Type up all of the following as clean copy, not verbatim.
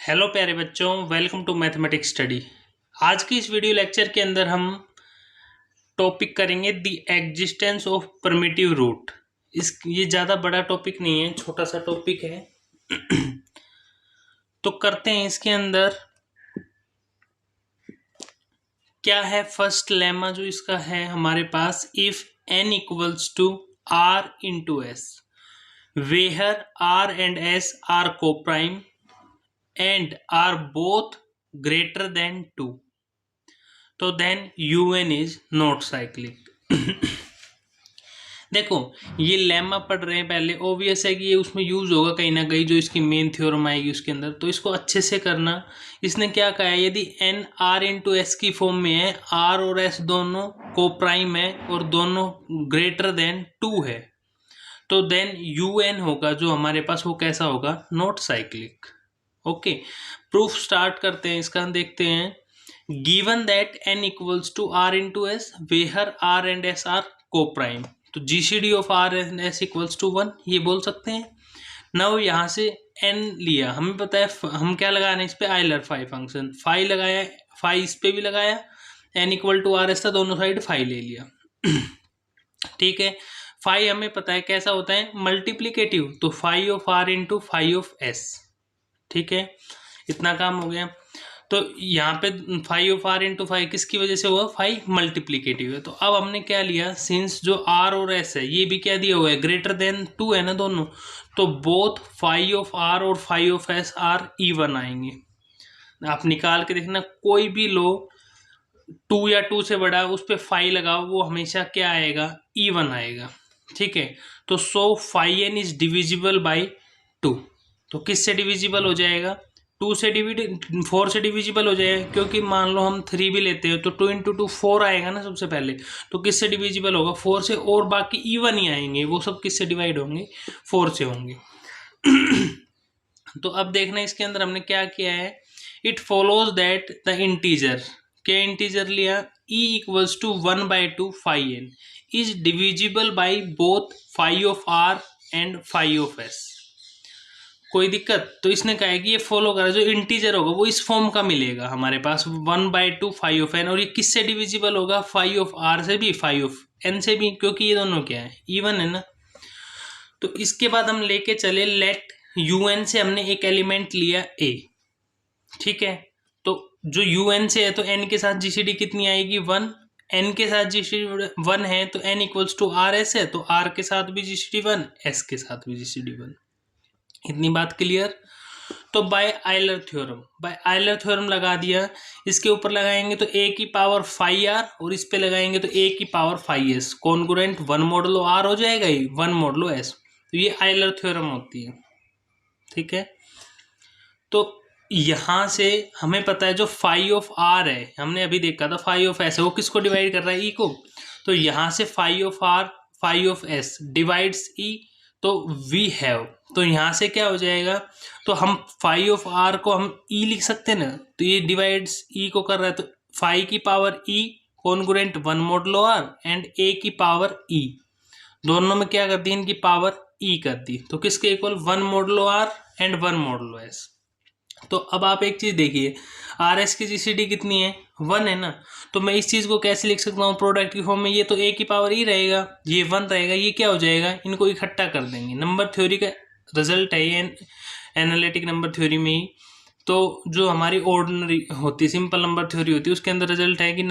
Hello प्यारे बच्चों, welcome to mathematics study. आज की इस वीडियो लेक्चर के अंदर हम टॉपिक करेंगे the existence of primitive root. ये ज़्यादा बड़ा टॉपिक नहीं है, छोटा सा टॉपिक है। तो करते हैं इसके अंदर क्या है। फर्स्ट लेमा जो इसका है हमारे पास, if n equals to r into S, where r and s are coprime and are both greater than 2, तो then un is not cyclic। देखो, ये लेमा पढ़ रहे हैं पहले, ऑब्वियस है कि ये उसमें यूज होगा कहीं ना कहीं, जो इसकी मेन थ्योरम आएगी उसके अंदर, तो इसको अच्छे से करना। इसने क्या कहा है, यदि n r इंटू एस की फॉर्म में है, r और s दोनों को प्राइम है और दोनों ग्रेटर देन 2 है, तो देन un होगा जो हमारे पास, वो कैसा होगा, not cyclic. Okay, proof start करते हैं इसका, देखते हैं। Given that n equals to r into S, where r and s are coprime, तो GCD of r and s equals to 1, ये बोल सकते हैं। नाउ यहाँ से n लिया, हमें पता है हम क्या लगाना है इस पे, आइलर फाई फंक्शन, फाई लगाया, फाई इस पे भी लगाया, n equal to r s था, दोनों साइड फाई ले लिया। ठीक है, फाई हमें पता है कैसा होता है, मल्टीप्लीकेटिव, तो phi of r into phi of s। ठीक है, इतना काम हो गया। तो यहाँ पे phi of R into phi किसकी वजह से हुआ, फाई मल्टीप्लीकेटिव है। तो अब हमने क्या लिया, सिंस जो आर और एस है ये भी क्या दिया हुआ है, ग्रेटर देन 2 है ना दोनों, तो बोथ फाई ऑफ आर और phi of S are even आएंगे। आप निकाल के देखना, कोई भी लो 2 या 2 से बड़ा उस पर फाई लगाओ, वो हमेशा क्या आएगा, इवन आएगा। ठीक है, तो so phi N is divisible by 2, तो किससे डिविजिबल हो जाएगा, 2 से 4 से डिविजिबल हो जाएगा, क्योंकि मान लो हम 3 भी लेते हो तो 2 इंटू 2 4 आएगा ना सबसे पहले, तो किससे डिविजिबल होगा, 4 से, और बाकी इवन ही आएंगे, वो सब किससे डिवाइड होंगे, 4 से होंगे। तो अब देखना इसके अंदर हमने क्या किया है, it follows that the integer, क्या इंटीजर लिया, e equals to 1/2 phi N is divisible by both phi of R and phi of S. कोई दिक्कत, तो इसने कहा है कि ये फॉलो करा, जो इंटीजर होगा वो इस फॉर्म का मिलेगा हमारे पास, 1/2 फाई ऑफ एन, और ये किससे डिविजिबल होगा, फाई ऑफ आर से भी, फाई ऑफ एन से भी, क्योंकि ये दोनों क्या है, इवन है ना। तो इसके बाद हम लेके चले, लेट un से हमने एक एलिमेंट लिया a। ठीक है, तो जो un से है तो n के साथ जीसीडी कितनी आएगी, 1, n के साथ जीसीडी 1 है, तो n equals to R S है, तो r के साथ भी जीसीडी 1, s के साथ भी जीसीडी 1। इतनी बात क्लियर। तो बाय आइलर थ्योरम लगा दिया, इसके ऊपर लगाएंगे तो a की पावर फाई आर, और इस पे लगाएंगे तो a की power phi S, congruent 1 modulo r हो जाएगा, ही 1 मॉडलो s, तो ये आइलर थ्योरम होती है। ठीक है, तो यहां से हमें पता है जो फाई ऑफ आर है, हमने अभी देखा था फाई ऑफ एस है, वो किसको डिवाइड कर रहा है, ई को, तो यहां से phi of R phi of S divides E, तो वी हैव, तो यहाँ से क्या हो जाएगा, तो हम फाई ऑफ आर को हम ई लिख सकते हैं ना, तो ये डिवाइड्स ई को कर रहा है, तो फाई की power E congruent 1 modulo R and A की पावर ई, दोनों में क्या कर दी, इनकी पावर ई कर दी, तो किसके equal, 1 modulo R and 1 modulo S. तो अब आप एक चीज देखिए, आर एस की जीसीडी कितनी है, 1 है ना, तो मैं इस चीज को कैसे लिख सकता हूँ प्रोडक्ट की फॉर्म में, ये तो ए की पावर ई रहेगा, ये 1 रहेगा, ये क्या हो जाएगा, इनको इकट्ठा कर देंगे। नंबर थ्योरी का रिजल्ट है ये, एनालिटिक नंबर थ्योरी में ही, तो जो हमारी ऑर्डिनरी होती है, सिंपल नंबर थ्योरी होती है, उसके अंदर रिजल्ट है कि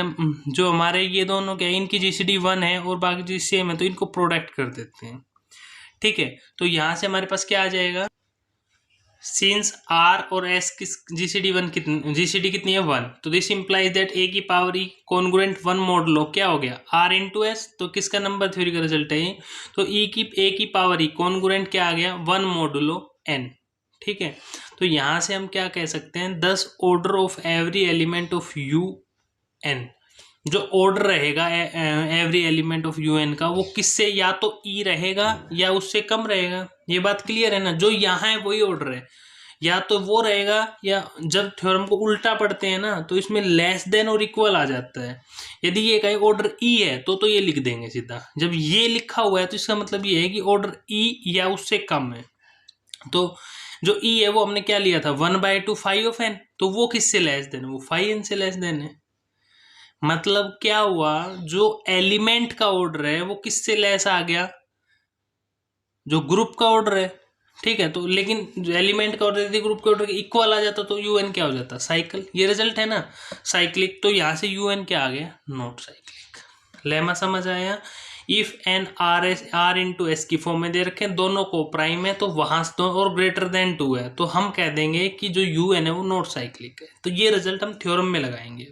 जो हमारे ये दोनों क्या है, इनकी जीसीडी 1 है और बाकी चीज सेम है, तो इनको प्रोडक्ट कर देते हैं। ठीक है, तो यहाँ से हमारे पास क्या आ जाएगा, सिंस r और s की जीसीडी कितनी है, 1, तो दिस इंप्लाइज दैट a की पावर e कॉन्ग्रुएंट 1 मॉडलो क्या हो गया, r इंटू एस, तो किसका नंबर थ्योरी का रिजल्ट है ये, तो a की पावर e कॉन्ग्रुएंट क्या आ गया, 1 मॉडलो n। ठीक है, तो यहाँ से हम क्या कह सकते हैं, 10 order of every element of un, जो ऑर्डर रहेगा एवरी एलिमेंट ऑफ un का, वो किससे, या तो e रहेगा या उससे कम रहेगा, ये बात क्लियर है ना, जो यहाँ है वही ऑर्डर है, या तो वो रहेगा, या जब थ्योरम को उल्टा पढ़ते हैं ना तो इसमें लेस देन और इक्वल आ जाता है। यदि ये कहीं ऑर्डर ई है तो ये लिख देंगे सीधा, जब ये लिखा हुआ है तो इसका मतलब ये है कि ऑर्डर ई या उससे कम है। तो जो ई है वो हमने क्या लिया था 1/2 फाइव ऑफ एन, तो वो किससे लेस देन है, वो 5n से लेस देन है। मतलब क्या हुआ, जो एलिमेंट का ऑर्डर है वो किससे लेस आ गया, जो ग्रुप का ऑर्डर है। ठीक है, तो लेकिन जो एलिमेंट का ऑर्डर यदि ग्रुप के ऑर्डर के इक्वल आ जाता तो यूएन क्या हो जाता, साइकिल। ये रिजल्ट है ना साइक्लिक, तो यहाँ से यूएन क्या आ गया, नॉट साइक्लिक। लेमा समझ आया। If N R into S की फॉर्म में दे रखे, दोनों को प्राइम है तो वहां से दो और ग्रेटर देन 2 है, तो हम कह देंगे कि जो यूएन है वो नॉट साइक्लिक है। तो ये रिजल्ट हम थ्योरम में लगाएंगे।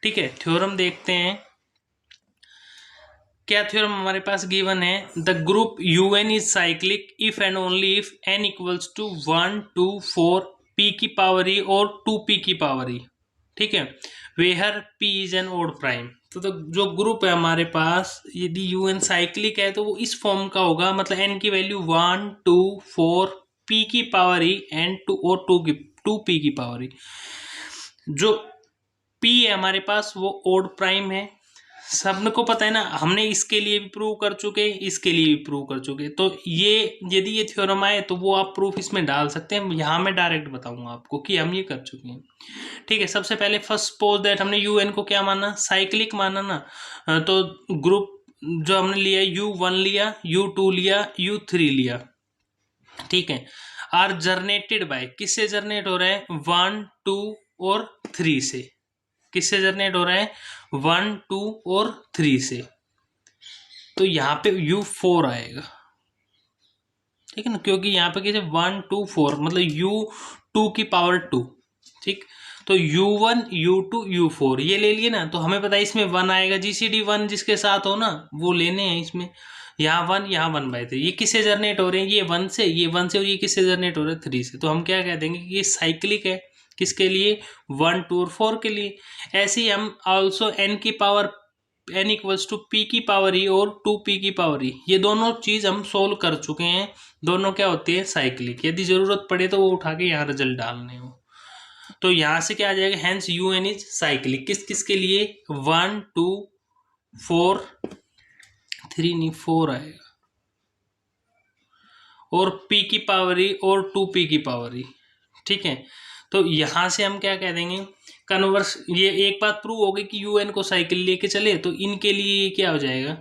ठीक है, थ्योरम देखते हैं क्या थ्योरम हमारे पास गिवन है। The group UN is cyclic if and only if n equals to 1 2 4 p की पावर ई और 2p की पावर ई। ठीक है, where p is an odd prime. तो जो ग्रुप है हमारे पास यदि UN साइक्लिक है तो वो इस फॉर्म का होगा, मतलब n की वैल्यू 1 2 4 p की पावर ई एंड 2 और 2p की पावर ई। जो p है हमारे पास वो ओड प्राइम है, सबको पता है ना, हमने इसके लिए भी प्रूव कर चुके, इसके लिए भी प्रूव कर चुके। तो ये यदि ये थ्योरम आए तो वो आप प्रूफ इसमें डाल सकते हैं। यहाँ मैं डायरेक्ट बताऊंगा आपको कि हम ये कर चुके हैं। ठीक है, सबसे पहले फर्स्ट सपोज दैट हमने यूएन को क्या माना, साइक्लिक माना ना। तो ग्रुप जो हमने लिया U1 लिया, U2 लिया, U3 लिया। ठीक है, आर जर्नेटेड बाय, किससे जर्नेट हो रहा है, 1 2 और 3 से। किससे जनरेट हो रहा है, 1 2 और 3 से। तो यहाँ पे U4 आएगा। ठीक है ना, क्योंकि यहाँ पे कैसे 1 2 4 मतलब U2 की पावर 2। ठीक, तो U1 U2 U4 ये ले लिए ना, तो हमें पता है इसमें 1 आएगा, GCD 1 जिसके साथ हो ना वो लेने हैं इसमें। यहाँ 1 यहाँ 1/3, ये किससे जनरेट हो रहे हैं, ये 1 से, ये 1 से, और ये किससे जनरेट हो रहा है 3 से। तो हम क्या कह देंगे कि ये साइक्लिक है, किसके लिए, 1 2 और 4 के लिए। ऐसे ही हम ऑल्सो n की power n equals to p की पावर ई और 2p की पावर ई, ये दोनों चीज हम सोल्व कर चुके हैं। दोनों क्या होती है, साइक्लिक। यदि जरूरत पड़े तो वो उठा के यहाँ रिजल्ट डालने हो। तो यहाँ से क्या आ जाएगा, हेंस UN इज साइक्लिक। किस किस के लिए, 1 2 4 3 नहीं 4 आएगा, और p की पावर ई और 2p की पावर ई। ठीक है, तो यहां से हम क्या कह देंगे, कन्वर्स, ये एक बात प्रूव हो गई कि UN को साइकिल लेके चले तो इनके लिए ये क्या हो जाएगा,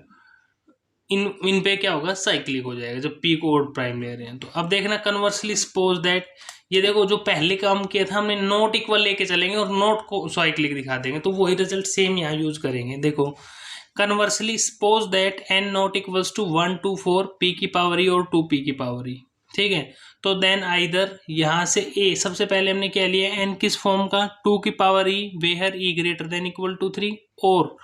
इन पे क्या होगा, साइक्लिक हो जाएगा जब p को ओड प्राइम ले रहे हैं। तो अब देखना कन्वर्सली सपोज दैट, ये देखो जो पहले काम किया था हमने नॉट इक्वल लेके चलेंगे और नॉट को साइक्लिक दिखा देंगे, तो वही रिजल्ट सेम यहाँ यूज करेंगे। देखो conversely suppose that n not equals to 1 2 4 p की पावर ई और 2p की पावर ई। ठीक है, तो देन आइदर यहाँ से a, सबसे पहले हमने क्या लिया, n किस फॉर्म का, 2 की power e where e greater than equal to 3, और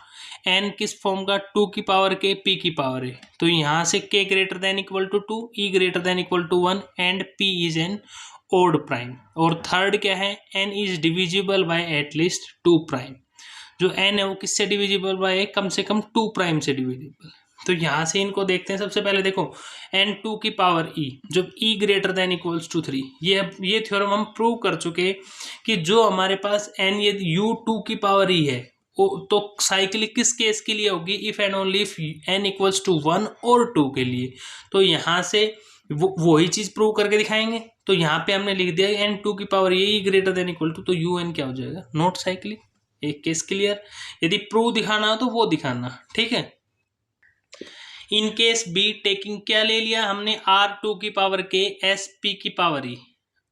n किस फॉर्म का, 2 की पावर k p की पावर a। तो यहाँ से k greater than equal to 2, e greater than equal to 1 and p is an odd prime. और third क्या है, n is divisible by at least 2 prime. जो n है वो किससे डिविजिबल बाय है, कम से कम 2 प्राइम से डिविजिबल। तो यहाँ से इनको देखते हैं। सबसे पहले देखो n2 की पावर e, जब e greater than equals to 3, ये थ्योरम हम प्रूव कर चुके कि जो हमारे पास n यदि u2 की पावर e है तो साइक्लिक किस केस के लिए होगी, if and only if n equals to 1 और 2 के लिए। तो यहाँ से वही चीज प्रूव करके दिखाएंगे। तो यहाँ पे हमने लिख दिया n2 की power e greater than equal to, तो un क्या हो जाएगा, नॉट साइक्लिक। एक केस क्लियर। यदि प्रूव दिखाना हो तो वो दिखाना। ठीक है, इन केस बी टेकिंग क्या ले लिया हमने, R2 की पावर के एस पी की पावर ई।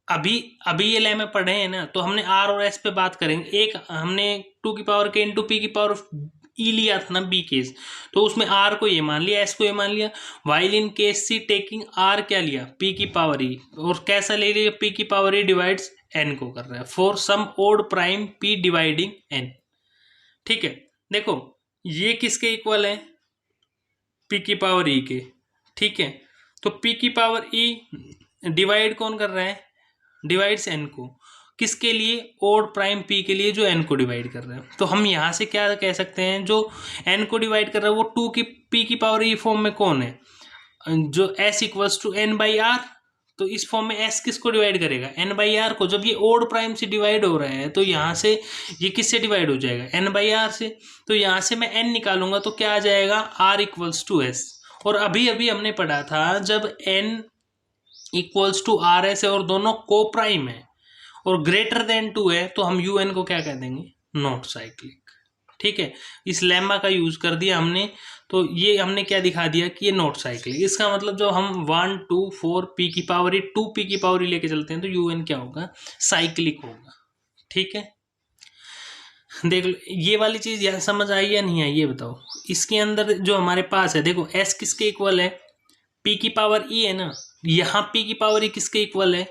अभी ये ले में पढ़े हैं ना, तो हमने R और S पे बात करेंगे। एक हमने 2 की पावर के इंटू पी की पावर ई लिया था ना बी केस, तो उसमें R को ये मान लिया, S को ये मान लिया। While in case C taking R क्या लिया, P की पावर ई, और कैसा ले लिया, P की पावर ई डिवाइड्स N को कर रहा है, for some odd prime P dividing N। ठीक है, देखो ये किसके इक्वल है, p की पावर e के। ठीक है, तो p की पावर e डिवाइड कौन कर रहा है, डिवाइड्स n को, किसके लिए, ओड प्राइम p के लिए जो n को डिवाइड कर रहा है। तो हम यहाँ से क्या कह सकते हैं, जो n को डिवाइड कर रहा है वो 2 की p की पावर e फॉर्म में कौन है, जो s equals to n by R. तो इस फॉर्म में s किसको डिवाइड करेगा, n बाई आर को। जब ये ओड प्राइम से डिवाइड हो रहा है तो यहाँ से ये किससे डिवाइड हो जाएगा, n बाई आर से। तो यहाँ से मैं n निकालूंगा तो क्या आ जाएगा, r इक्वल्स टू s। और अभी अभी हमने पढ़ा था जब n equals to R S है और दोनों को प्राइम है और ग्रेटर देन 2 है, तो हम यूएन को क्या कह देंगे, नॉट साइक्लिक। ठीक है, इस लेम्मा का यूज कर दिया हमने, तो ये हमने क्या दिखा दिया कि ये नॉट साइक्लिक। इसका मतलब जो हम 1 2 4 पी की पावर 2 पी की पावर लेके चलते हैं तो यूएन क्या होगा, साइक्लिक होगा। ठीक है, देख लो ये वाली चीज यहाँ समझ आई या नहीं आई ये बताओ। इसके अंदर जो हमारे पास है, देखो एस किसके इक्वल है, पी की पावर ई है ना, यहाँ पी की पावर ई किसके इक्वल है,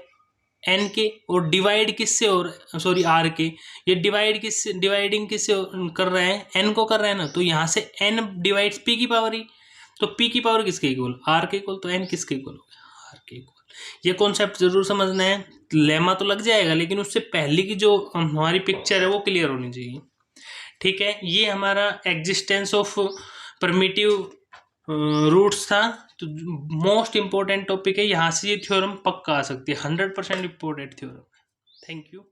एन के, और डिवाइड किससे, और सॉरी आर के, ये डिवाइड किससे, डिवाइडिंग किससे कर रहे हैं, एन को कर रहे हैं ना, तो यहाँ से एन डिवाइड्स पी की पावर ई, तो पी की पावर किसके इक्वल, आर के इक्वल, तो एन किसके इक्वल हो गया, आर के इक्वल। ये कॉन्सेप्ट जरूर समझना है, लेमा तो लग जाएगा लेकिन उससे पहले की जो हमारी पिक्चर है वो क्लियर होनी चाहिए। ठीक है, ये हमारा एग्जिस्टेंस ऑफ परमिटिव रूट्स था। तो मोस्ट इंपॉर्टेंट टॉपिक है, यहाँ से ये थ्योरम पक्का आ सकती है, 100% इंपॉर्टेंट थ्योरम। Thank you.